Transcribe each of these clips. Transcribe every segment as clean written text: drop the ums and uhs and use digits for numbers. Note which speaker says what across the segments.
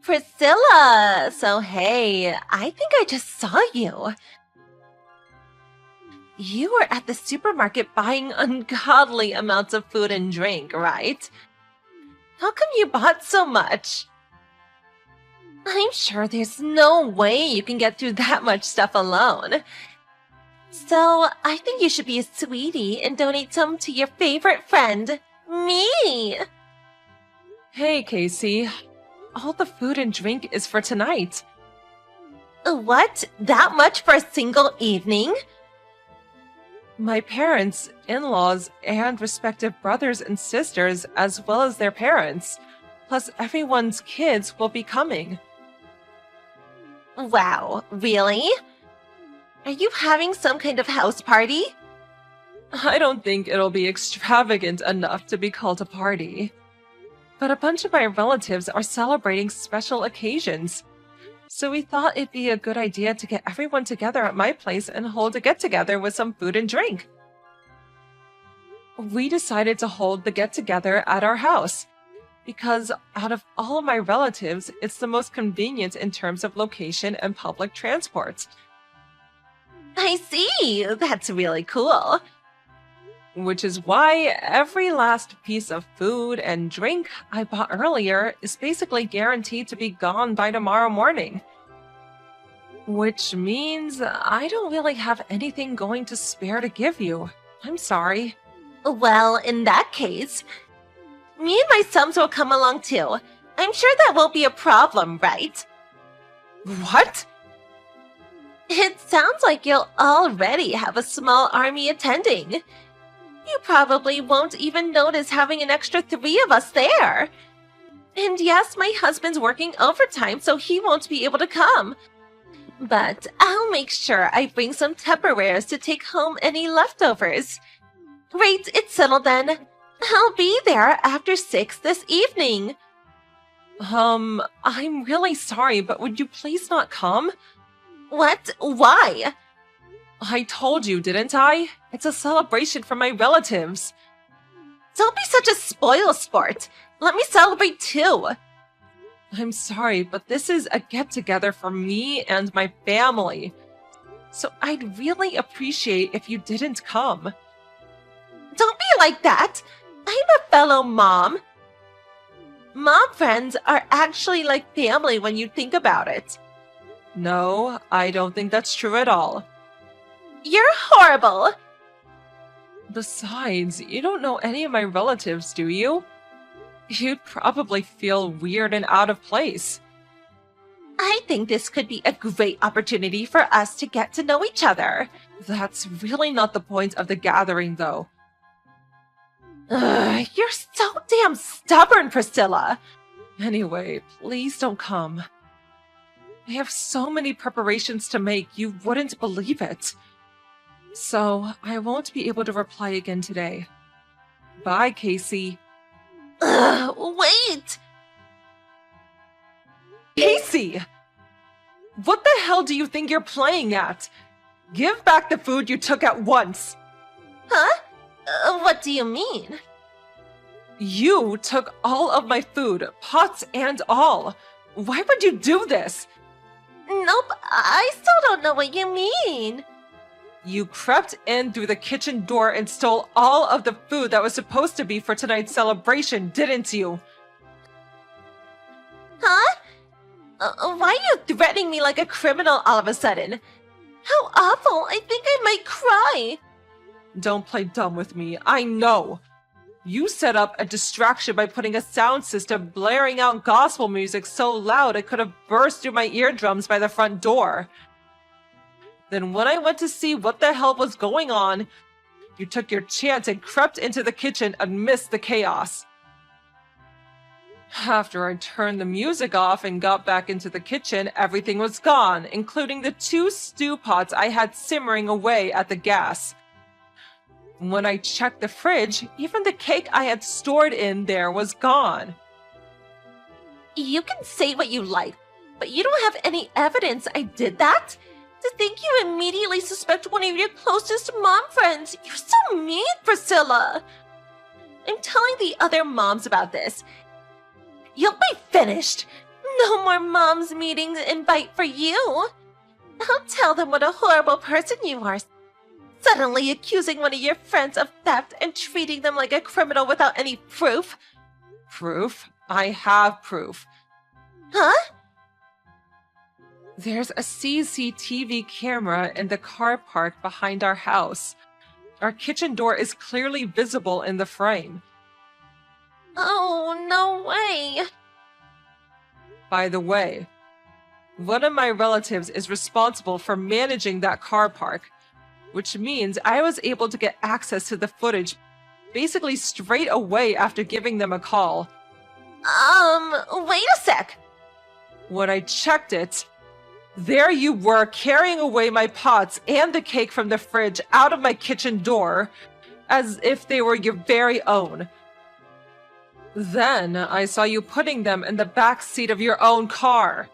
Speaker 1: Priscilla! So hey, I think I just saw you. You were at the supermarket buying ungodly amounts of food and drink, right? How come you bought so much? I'm sure there's no way you can get through that much stuff alone. So, I think you should be a sweetie and donate some to your favorite friend, me!
Speaker 2: Hey, Casey. All the food and drink is for tonight.
Speaker 1: What? That much for a single evening?
Speaker 2: My parents, in-laws, and respective brothers and sisters, as well as their parents, plus everyone's kids will be coming.
Speaker 1: Wow, really? Are you having some kind of house party?
Speaker 2: I don't think it'll be extravagant enough to be called a party. But a bunch of my relatives are celebrating special occasions. So we thought it'd be a good idea to get everyone together at my place and hold a get-together with some food and drink. We decided to hold the get-together at our house, because out of all of my relatives, it's the most convenient in terms of location and public transport.
Speaker 1: I see! That's really cool.
Speaker 2: Which is why every last piece of food and drink I bought earlier is basically guaranteed to be gone by tomorrow morning. Which means I don't really have anything going to spare to give you. I'm sorry.
Speaker 1: Well, in that case, me and my sons will come along too. I'm sure that won't be a problem, right?
Speaker 2: What?
Speaker 1: It sounds like you'll already have a small army attending. You probably won't even notice having an extra 3 of us there. And yes, my husband's working overtime, so he won't be able to come. But I'll make sure I bring some Tupperwares to take home any leftovers. Great, it's settled then. I'll be there after 6 this evening.
Speaker 2: I'm really sorry, but would you please not come?
Speaker 1: What? Why?
Speaker 2: I told you, didn't I? It's a celebration for my relatives.
Speaker 1: Don't be such a spoil sport. Let me celebrate too.
Speaker 2: I'm sorry, but this is a get-together for me and my family. So I'd really appreciate if you didn't come.
Speaker 1: Don't be like that. I'm a fellow mom. Mom friends are actually like family when you think about it.
Speaker 2: No, I don't think that's true at all.
Speaker 1: You're horrible.
Speaker 2: Besides, you don't know any of my relatives, do you? You'd probably feel weird and out of place.
Speaker 1: I think this could be a great opportunity for us to get to know each other.
Speaker 2: That's really not the point of the gathering, though.
Speaker 1: Ugh, you're so damn stubborn, Priscilla.
Speaker 2: Anyway, please don't come. I have so many preparations to make, you wouldn't believe it. So, I won't be able to reply again today. Bye, Casey.
Speaker 1: Ugh, wait!
Speaker 2: Casey! What the hell do you think you're playing at? Give back the food you took at once!
Speaker 1: Huh? What do you mean?
Speaker 2: You took all of my food, pots and all. Why would you do this?
Speaker 1: Nope, I still don't know what you mean.
Speaker 2: You crept in through the kitchen door and stole all of the food that was supposed to be for tonight's celebration, didn't you?
Speaker 1: Huh? Why are you threatening me like a criminal all of a sudden? How awful, I think I might cry.
Speaker 2: Don't play dumb with me, I know. You set up a distraction by putting a sound system blaring out gospel music so loud it could have burst through my eardrums by the front door. Then when I went to see what the hell was going on, you took your chance and crept into the kitchen amidst the chaos. After I turned the music off and got back into the kitchen, everything was gone, including the 2 stew pots I had simmering away at the gas. When I checked the fridge, even the cake I had stored in there was gone.
Speaker 1: You can say what you like, but you don't have any evidence I did that? To think you immediately suspect one of your closest mom friends. You're so mean, Priscilla. I'm telling the other moms about this. You'll be finished. No more mom's meetings invite for you. I'll tell them what a horrible person you are. Suddenly accusing one of your friends of theft and treating them like a criminal without any proof.
Speaker 2: Proof? I have proof.
Speaker 1: Huh?
Speaker 2: There's a CCTV camera in the car park behind our house. Our kitchen door is clearly visible in the frame.
Speaker 1: Oh, no way.
Speaker 2: By the way, one of my relatives is responsible for managing that car park, which means I was able to get access to the footage basically straight away after giving them a call.
Speaker 1: Wait a sec.
Speaker 2: When I checked it, there you were carrying away my pots and the cake from the fridge out of my kitchen door, as if they were your very own. Then I saw you putting them in the back seat of your own car.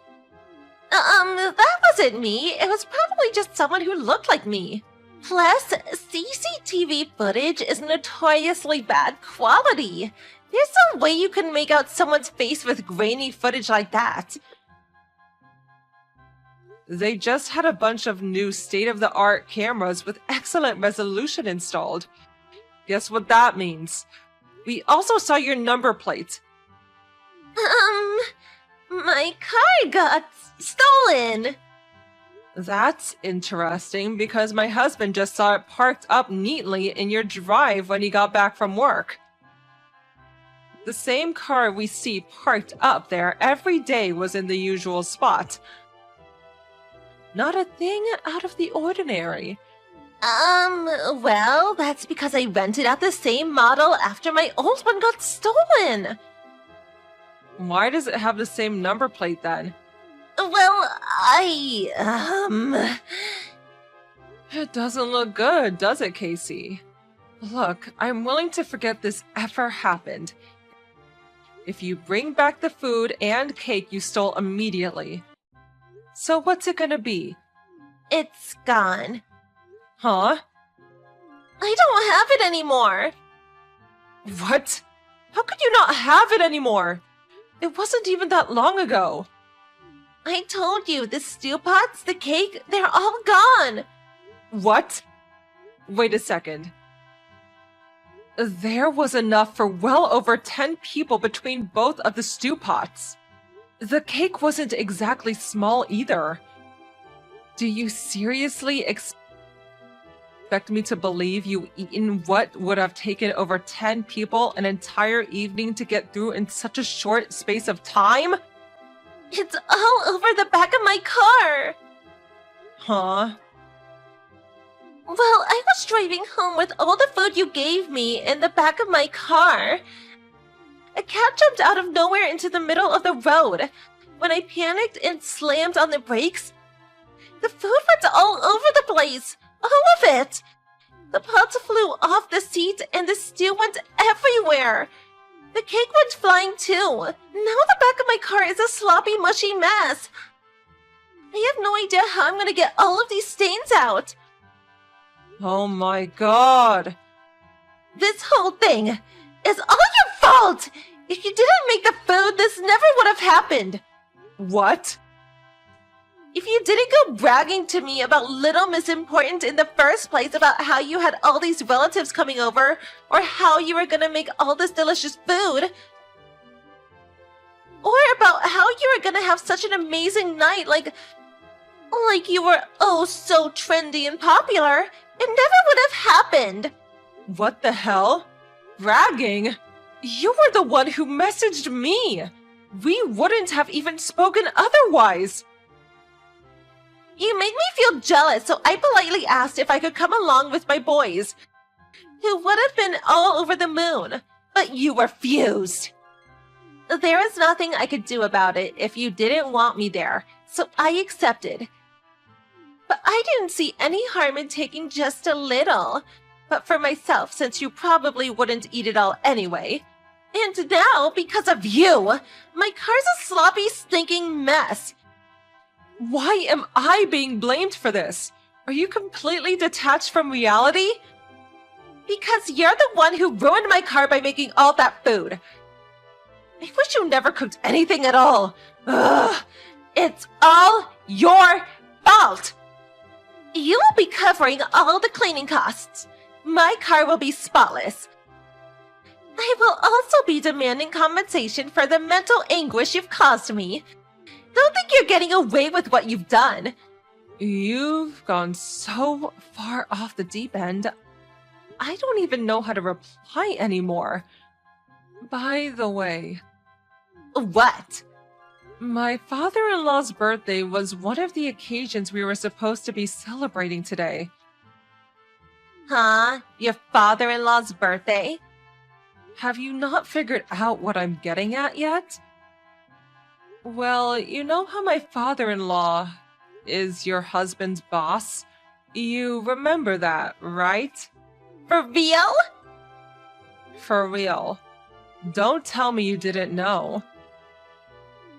Speaker 1: That wasn't me. It was probably just someone who looked like me. Plus, CCTV footage is notoriously bad quality. There's no way you can make out someone's face with grainy footage like that.
Speaker 2: They just had a bunch of new state-of-the-art cameras with excellent resolution installed. Guess what that means? We also saw your number plate.
Speaker 1: My car got stolen.
Speaker 2: That's interesting because my husband just saw it parked up neatly in your drive when he got back from work. The same car we see parked up there every day was in the usual spot. Not a thing out of the ordinary.
Speaker 1: Well, that's because I rented out the same model after my old one got stolen.
Speaker 2: Why does it have the same number plate then?
Speaker 1: Well,
Speaker 2: It doesn't look good, does it, Casey? Look, I'm willing to forget this ever happened if you bring back the food and cake you stole immediately. So what's it gonna be?
Speaker 1: It's gone.
Speaker 2: Huh?
Speaker 1: I don't have it anymore.
Speaker 2: What? How could you not have it anymore? It wasn't even that long ago.
Speaker 1: I told you, the stew pots, the cake, they're all gone.
Speaker 2: What? Wait a second. There was enough for well over 10 people between both of the stew pots. The cake wasn't exactly small either. Do you seriously expect me to believe you eaten what would have taken over 10 people an entire evening to get through in such a short space of time?
Speaker 1: It's all over the back of my car.
Speaker 2: Huh?
Speaker 1: Well, I was driving home with all the food you gave me in the back of my car. A cat jumped out of nowhere into the middle of the road. When I panicked and slammed on the brakes, the food went all over the place. All of it. The pots flew off the seat and the stew went everywhere. The cake went flying too. Now the back of my car is a sloppy, mushy mess. I have no idea how I'm going to get all of these stains out.
Speaker 2: Oh my god.
Speaker 1: This whole thing is all your fault! If you didn't make the food, this never would have happened.
Speaker 2: What?
Speaker 1: If you didn't go bragging to me about Little Miss Important in the first place about how you had all these relatives coming over, or how you were gonna make all this delicious food, or about how you were gonna have such an amazing night, like you were oh so trendy and popular, it never would have happened.
Speaker 2: What the hell? Bragging? You were the one who messaged me. We wouldn't have even spoken otherwise.
Speaker 1: You made me feel jealous, so I politely asked if I could come along with my boys, who would have been all over the moon, but you refused. There was nothing I could do about it if you didn't want me there, so I accepted. But I didn't see any harm in taking just a little. But for myself, since you probably wouldn't eat it all anyway. And now, because of you, my car's a sloppy, stinking mess.
Speaker 2: Why am I being blamed for this? Are you completely detached from reality?
Speaker 1: Because you're the one who ruined my car by making all that food. I wish you never cooked anything at all. Ugh. It's all your fault. You will be covering all the cleaning costs. My car will be spotless. I will also be demanding compensation for the mental anguish you've caused me. Don't think you're getting away with what you've done.
Speaker 2: You've gone so far off the deep end. I don't even know how to reply anymore. By the way,
Speaker 1: What?
Speaker 2: my father-in-law's birthday was one of the occasions we were supposed to be celebrating today.
Speaker 1: Huh? Your father-in-law's birthday?
Speaker 2: Have you not figured out what I'm getting at yet? Well, you know how my father-in-law is your husband's boss? You remember that, right?
Speaker 1: For real?
Speaker 2: For real. Don't tell me you didn't know.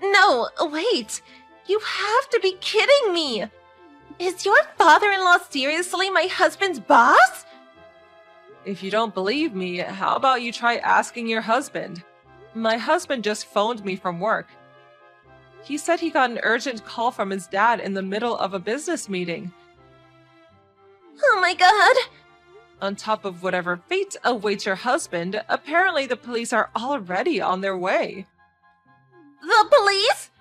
Speaker 1: No, wait. You have to be kidding me. Is your father-in-law seriously my husband's boss?
Speaker 2: If you don't believe me, how about you try asking your husband? My husband just phoned me from work. He said he got an urgent call from his dad in the middle of a business meeting.
Speaker 1: Oh my god.
Speaker 2: On top of whatever fate awaits your husband, apparently the police are already on their way.
Speaker 1: The police?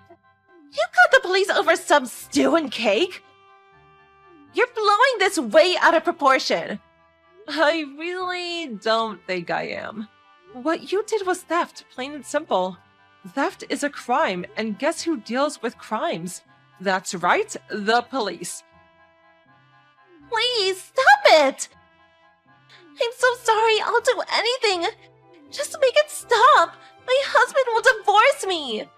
Speaker 1: You got the police over some stew and cake? You're blowing this way out of proportion.
Speaker 2: I really don't think I am. What you did was theft, plain and simple. Theft is a crime, and guess who deals with crimes? That's right, the police.
Speaker 1: Please, stop it! I'm so sorry, I'll do anything. Just make it stop. My husband will divorce me.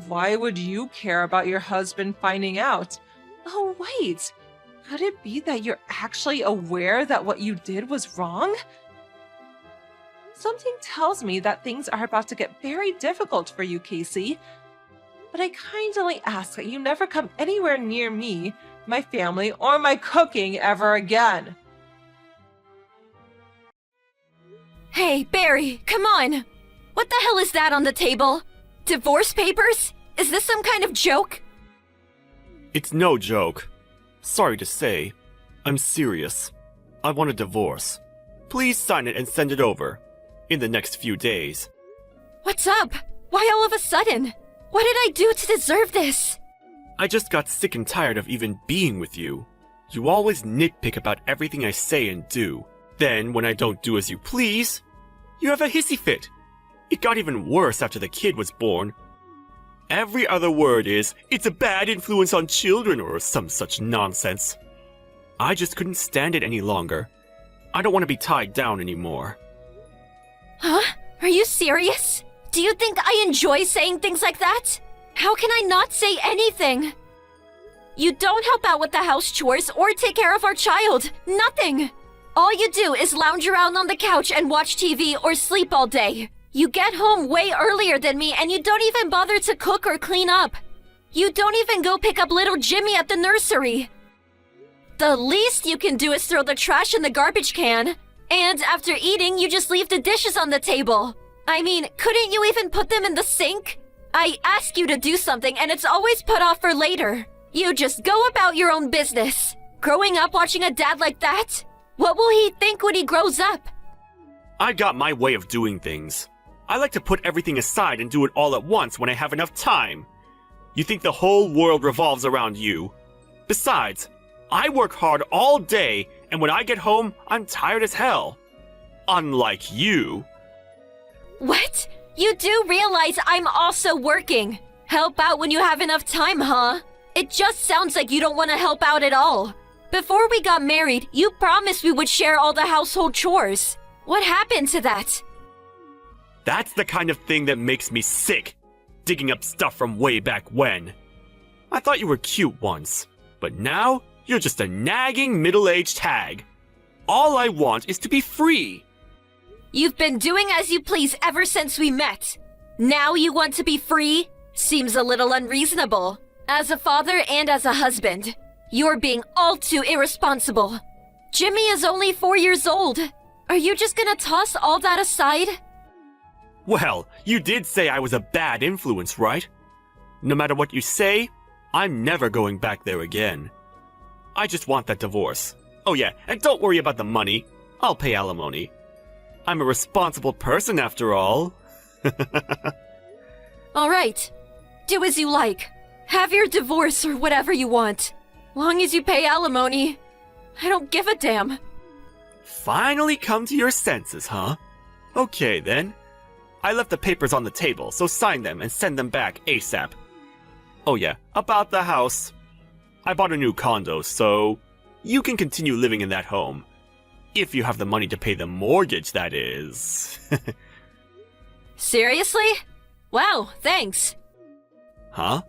Speaker 2: Why would you care about your husband finding out? Oh, wait. Could it be that you're actually aware that what you did was wrong? Something tells me that things are about to get very difficult for you, Casey. But I kindly ask that you never come anywhere near me, my family, or my cooking ever again.
Speaker 3: Hey, Barry, come on! What the hell is that on the table? Divorce papers? Is this some kind of joke?
Speaker 4: It's no joke. Sorry to say, I'm serious. I want a divorce. Please sign it and send it over. In the next few days.
Speaker 3: What's up? Why all of a sudden? What did I do to deserve this?
Speaker 4: I just got sick and tired of even being with you. You always nitpick about everything I say and do. Then, when I don't do as you please, you have a hissy fit. It got even worse after the kid was born. Every other word is, it's a bad influence on children or some such nonsense. I just couldn't stand it any longer. I don't want to be tied down anymore.
Speaker 3: Huh? Are you serious? Do you think I enjoy saying things like that? How can I not say anything? You don't help out with the house chores or take care of our child. Nothing. All you do is lounge around on the couch and watch TV or sleep all day. You get home way earlier than me and you don't even bother to cook or clean up. You don't even go pick up little Jimmy at the nursery. The least you can do is throw the trash in the garbage can. And after eating, you just leave the dishes on the table. I mean, couldn't you even put them in the sink? I ask you to do something and it's always put off for later. You just go about your own business. Growing up watching a dad like that? What will he think when he grows up?
Speaker 4: I got my way of doing things. I like to put everything aside and do it all at once when I have enough time. You think the whole world revolves around you. Besides, I work hard all day, and when I get home, I'm tired as hell. Unlike you.
Speaker 3: What? You do realize I'm also working. Help out when you have enough time, huh? It just sounds like you don't want to help out at all. Before we got married, you promised we would share all the household chores. What happened to that?
Speaker 4: That's the kind of thing that makes me sick. Digging up stuff from way back when. I thought you were cute once, but now you're just a nagging middle-aged hag. All I want is to be free.
Speaker 3: You've been doing as you please ever since we met. Now you want to be free? Seems a little unreasonable. As a father and as a husband, you're being all too irresponsible. Jimmy is only 4 years old. Are you just gonna toss all that aside?
Speaker 4: Well, you did say I was a bad influence, right? No matter what you say, I'm never going back there again. I just want that divorce. Oh yeah, and don't worry about the money. I'll pay alimony. I'm a responsible person after all.
Speaker 3: All right. Do as you like. Have your divorce or whatever you want. Long as you pay alimony. I don't give a damn.
Speaker 4: Finally come to your senses, huh? Okay then. I left the papers on the table, so sign them and send them back ASAP. Oh yeah, about the house. I bought a new condo, so you can continue living in that home. If you have the money to pay the mortgage, that is.
Speaker 3: Seriously? Wow, thanks.
Speaker 4: Huh?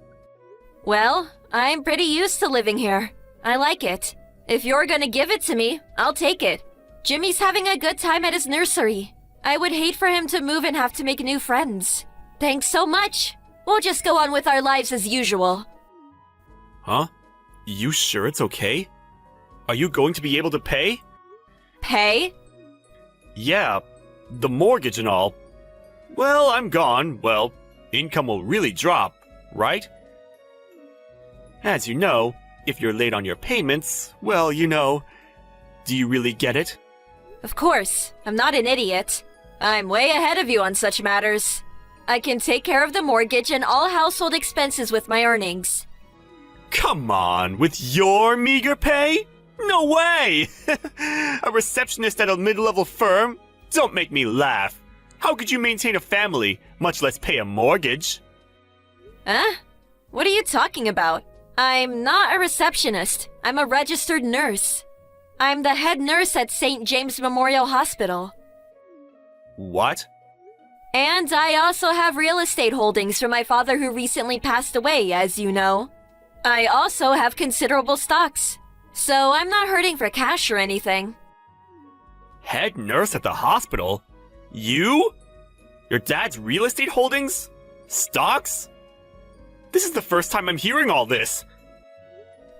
Speaker 3: Well, I'm pretty used to living here. I like it. If you're gonna give it to me, I'll take it. Jimmy's having a good time at his nursery. I would hate for him to move and have to make new friends. Thanks so much. We'll just go on with our lives as usual.
Speaker 4: Huh? You sure it's okay? Are you going to be able to pay?
Speaker 3: Pay?
Speaker 4: Yeah, the mortgage and all. Well, I'm gone. Well, income will really drop, right? As you know, if you're late on your payments, well, you know. Do you really get it?
Speaker 3: Of course, I'm not an idiot. I'm way ahead of you on such matters. I can take care of the mortgage and all household expenses with my earnings.
Speaker 4: Come on, with your meager pay? No way! A receptionist at a mid-level firm? Don't make me laugh. How could you maintain a family, much less pay a mortgage?
Speaker 3: Huh? What are you talking about? I'm not a receptionist. I'm a registered nurse. I'm the head nurse at St. James Memorial Hospital.
Speaker 4: What?
Speaker 3: And I also have real estate holdings from my father who recently passed away, as you know. I also have considerable stocks, so I'm not hurting for cash or anything.
Speaker 4: Head nurse at the hospital? You? Your dad's real estate holdings? Stocks? This is the first time I'm hearing all this.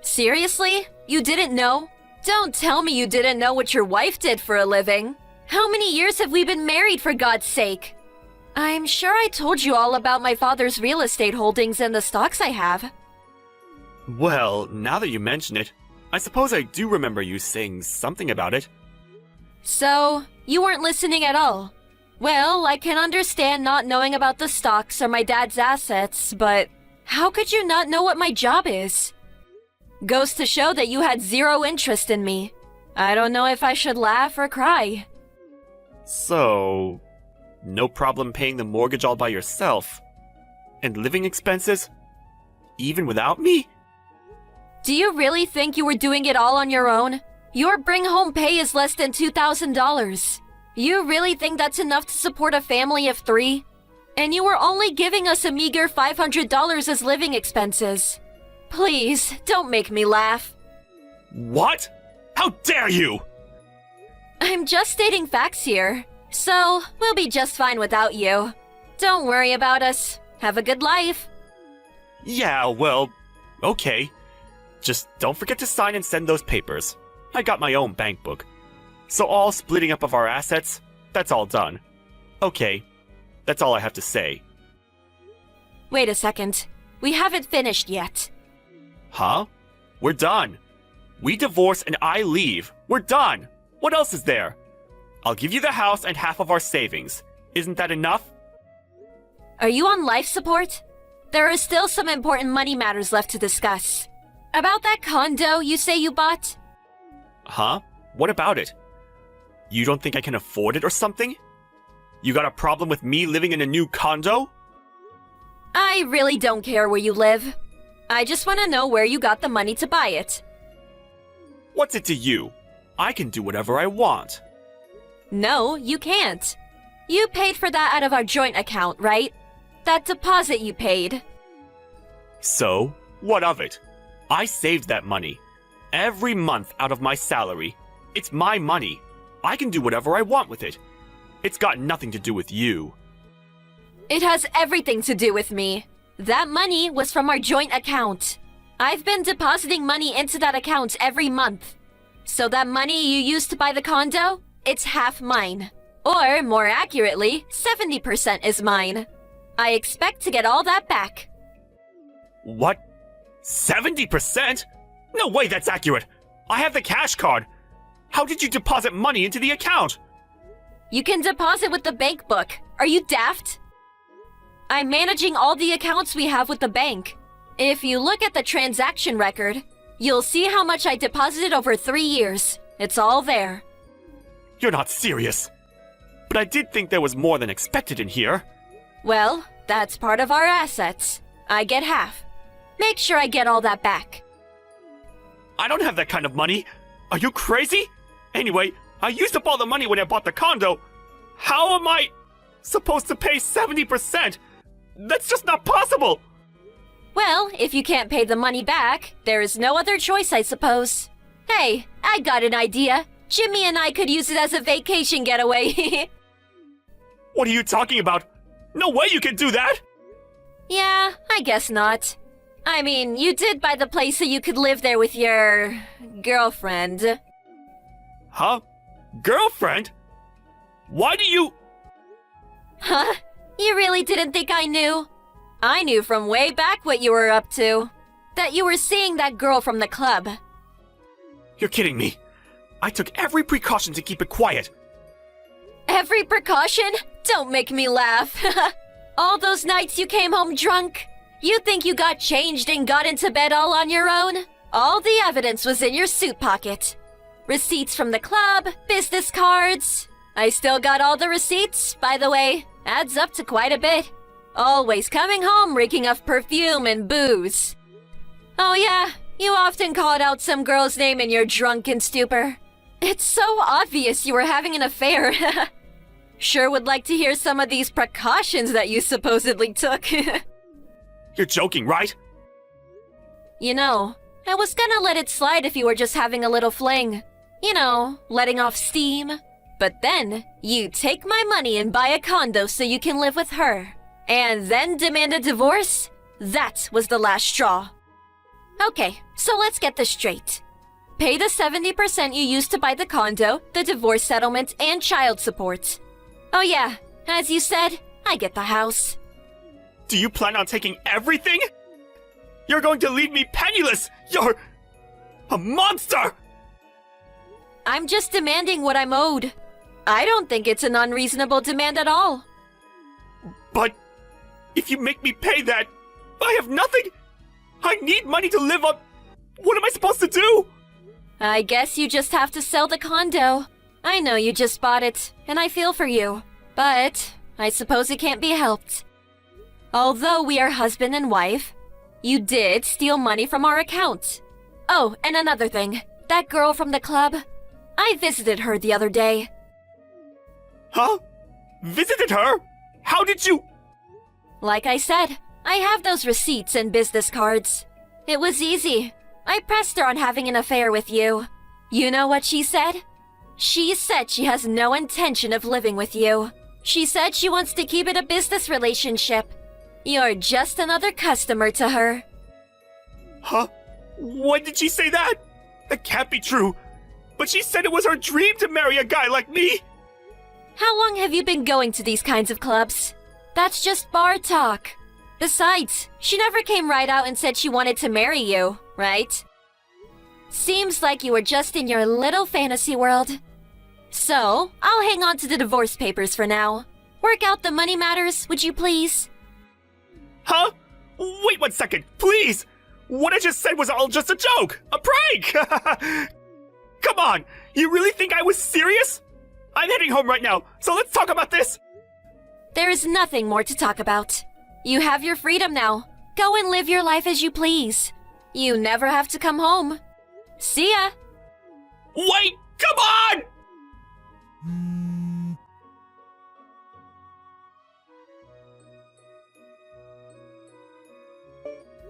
Speaker 3: Seriously? You didn't know? Don't tell me you didn't know what your wife did for a living. How many years have we been married, for God's sake? I'm sure I told you all about my father's real estate holdings and the stocks I have.
Speaker 4: Well, now that you mention it, I suppose I do remember you saying something about it.
Speaker 3: So, you weren't listening at all. Well, I can understand not knowing about the stocks or my dad's assets, but how could you not know what my job is? Goes to show that you had zero interest in me. I don't know if I should laugh or cry.
Speaker 4: So, no problem paying the mortgage all by yourself? And living expenses? Even without me?
Speaker 3: Do you really think you were doing it all on your own? Your bring-home pay is less than $2,000. You really think that's enough to support a family of 3? And you were only giving us a meager $500 as living expenses. Please, don't make me laugh.
Speaker 4: What? How dare you!
Speaker 3: I'm just stating facts here, so we'll be just fine without you. Don't worry about us. Have a good life.
Speaker 4: Yeah, well, okay. Just don't forget to sign and send those papers. I got my own bank book. So all splitting up of our assets, that's all done. Okay, that's all I have to say.
Speaker 3: Wait a second. We haven't finished yet.
Speaker 4: Huh? We're done. We divorce and I leave. We're done. What else is there? I'll give you the house and half of our savings. Isn't that enough?
Speaker 3: Are you on life support? There are still some important money matters left to discuss. About that condo you say you bought?
Speaker 4: Huh? What about it? You don't think I can afford it or something? You got a problem with me living in a new condo?
Speaker 3: I really don't care where you live. I just want to know where you got the money to buy it.
Speaker 4: What's it to you? I can do whatever I want.
Speaker 3: No, you can't. You paid for that out of our joint account, right? That deposit you paid.
Speaker 4: So, what of it? I saved that money. Every month out of my salary. It's my money. I can do whatever I want with it. It's got nothing to do with you.
Speaker 3: It has everything to do with me. That money was from our joint account. I've been depositing money into that account every month. So that money you used to buy the condo, it's half mine. Or, more accurately, 70% is mine. I expect to get all that back.
Speaker 4: What? 70%? No way that's accurate. I have the cash card. How did you deposit money into the account?
Speaker 3: You can deposit with the bank book. Are you daft? I'm managing all the accounts we have with the bank. If you look at the transaction record, you'll see how much I deposited over 3 years. It's all there.
Speaker 4: You're not serious. But I did think there was more than expected in here.
Speaker 3: Well, that's part of our assets. I get half. Make sure I get all that back.
Speaker 4: I don't have that kind of money. Are you crazy? Anyway, I used up all the money when I bought the condo. How am I supposed to pay 70%? That's just not possible.
Speaker 3: Well, if you can't pay the money back, there is no other choice, I suppose. Hey, I got an idea. Jimmy and I could use it as a vacation getaway.
Speaker 4: What are you talking about? No way you can do that!
Speaker 3: Yeah, I guess not. I mean, you did buy the place so you could live there with your girlfriend.
Speaker 4: Huh? Girlfriend? Why do you...
Speaker 3: Huh? You really didn't think I knew? I knew from way back what you were up to. That you were seeing that girl from the club.
Speaker 4: You're kidding me. I took every precaution to keep it quiet.
Speaker 3: Every precaution? Don't make me laugh. All those nights you came home drunk? You think you got changed and got into bed all on your own? All the evidence was in your suit pocket. Receipts from the club, business cards. I still got all the receipts, by the way. Adds up to quite a bit. Always coming home reeking of perfume and booze. Oh yeah, you often called out some girl's name in your drunken stupor. It's so obvious you were having an affair. Sure would like to hear some of these precautions that you supposedly took.
Speaker 4: You're joking, right?
Speaker 3: You know, I was gonna let it slide if you were just having a little fling. You know, letting off steam. But then, you take my money and buy a condo so you can live with her. And then demand a divorce? That was the last straw. Okay, so let's get this straight. Pay the 70% you used to buy the condo, the divorce settlement, and child support. Oh yeah, as you said, I get the house.
Speaker 4: Do you plan on taking everything? You're going to leave me penniless! You're... a monster!
Speaker 3: I'm just demanding what I'm owed. I don't think it's an unreasonable demand at all.
Speaker 4: But... if you make me pay that, I have nothing! I need money to live on... What am I supposed to do?
Speaker 3: I guess you just have to sell the condo. I know you just bought it, and I feel for you. But I suppose it can't be helped. Although we are husband and wife, you did steal money from our account. Oh, and another thing. That girl from the club, I visited her the other day.
Speaker 4: Huh? Visited her? How did you...
Speaker 3: Like I said, I have those receipts and business cards. It was easy. I pressed her on having an affair with you. You know what she said? She said she has no intention of living with you. She said she wants to keep it a business relationship. You're just another customer to her.
Speaker 4: Huh? When did she say that? That can't be true. But she said it was her dream to marry a guy like me.
Speaker 3: How long have you been going to these kinds of clubs? That's just bar talk. Besides, she never came right out and said she wanted to marry you, right? Seems like you were just in your little fantasy world. So, I'll hang on to the divorce papers for now. Work out the money matters, would you please?
Speaker 4: Huh? Wait 1 second, please! What I just said was all just a joke! A prank! Come on! You really think I was serious? I'm heading home right now, so let's talk about this!
Speaker 3: There is nothing more to talk about. You have your freedom now. Go and live your life as you please. You never have to come home. See ya!
Speaker 4: Wait! Come on!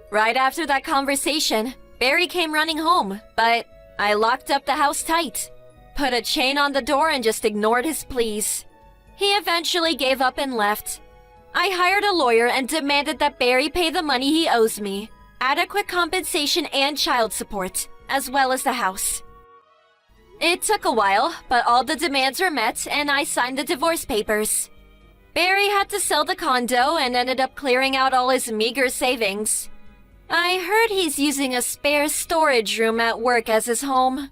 Speaker 3: Right after that conversation, Barry came running home, but I locked up the house tight. Put a chain on the door and just ignored his pleas. He eventually gave up and left. I hired a lawyer and demanded that Barry pay the money he owes me, adequate compensation and child support, as well as the house. It took a while, but all the demands were met and I signed the divorce papers. Barry had to sell the condo and ended up clearing out all his meager savings. I heard he's using a spare storage room at work as his home.